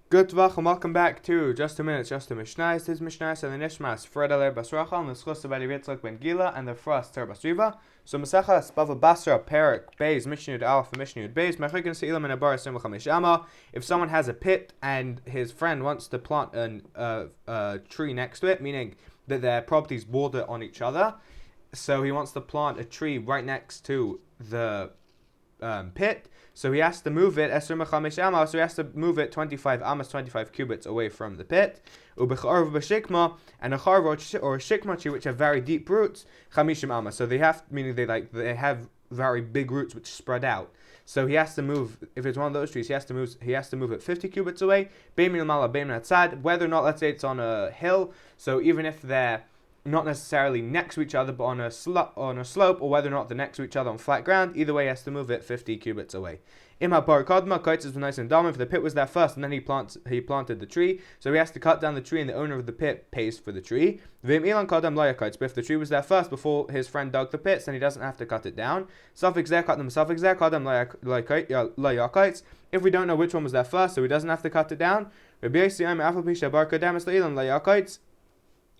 Good Vach, and welcome back to Just a Minute, Just a Mishnah. This is Mishnah and the Nishmas, Fred Aler Basrachal, and the Schus of Eli Yitzchak ben Gila, and the Frost Ter Basriva. So Masechas Bava basra, Perik, Beis, Mishnah Yud Aleph, and Mishnah Yud Beis, Mechikin Se'ilam and Abar Sim Chamish Amma. If someone has a pit and his friend wants to plant a tree next to it, meaning that their properties border on each other, so he wants to plant a tree right next to the pit, so he has to move it so he has to move it 25 amas, 25 cubits away from the pit. And a charva or a shikma tree which have very deep roots, chamishim amas. So they have, meaning they have very big roots which spread out. So he has to move, if it's one of those trees, he has to move it 50 cubits away. Whether or not, let's say it's on a hill, so even if they're not necessarily next to each other, but on a slope, or whether or not they're next to each other on flat ground, either way he has to move it 50 cubits away. If the pit was there first and then he planted the tree, so he has to cut down the tree and the owner of the pit pays for the tree. But if the tree was there first before his friend dug the pits, then he doesn't have to cut it down. If we don't know which one was there first, so he doesn't have to cut it down.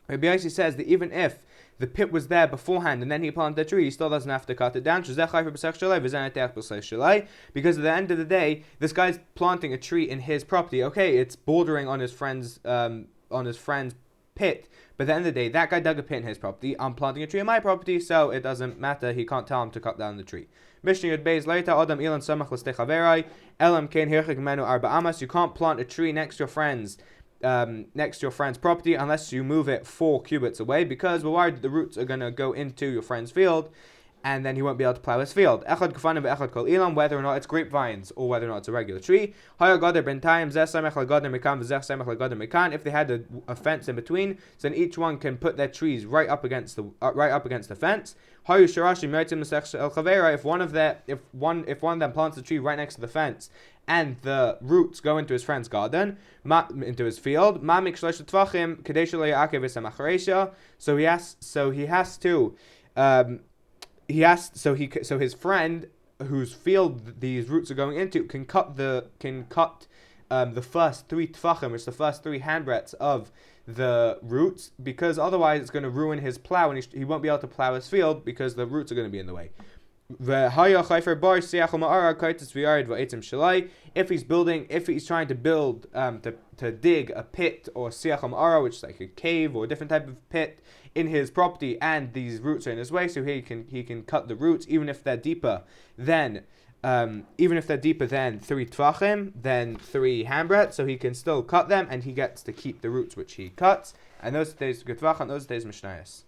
Rabbi Yossi says that even if the pit was there beforehand and then he planted the tree, he still doesn't have to cut it down. Because at the end of the day, this guy's planting a tree in his property. Okay, it's bordering on his friend's pit, but at the end of the day, that guy dug a pit in his property. I'm planting a tree in my property, so it doesn't matter. He can't tell him to cut down the tree. Mishnah Yud Beis later Adam Ilan Samach L'Stei Chaverai Elam Kein Hirchik Menu Arba Amas. You can't plant a tree next to your friend's property unless you move it 4 cubits away, because we're worried that the roots are going to go into your friend's field and then he won't be able to plow his field. Whether or not it's grapevines or whether or not it's a regular tree. If they had a fence in between, so then each one can put their trees right up against the fence. If one of them plants a tree right next to the fence and the roots go into his friend's garden, into his field, so his friend whose field these roots are going into can cut the first 3 tvachim, which is the first 3 handbreadths of the roots, because otherwise it's going to ruin his plow and he won't be able to plow his field because the roots are going to be in the way. If he's trying to build to dig a pit or siach ha'ma'ara, which is like a cave or a different type of pit in his property, and these roots are in his way, so he can cut the roots even if they're deeper than 3 tvachim, then 3 handbreadths, so he can still cut them and he gets to keep the roots which he cuts. And those days good tvach, and those days mishnayos.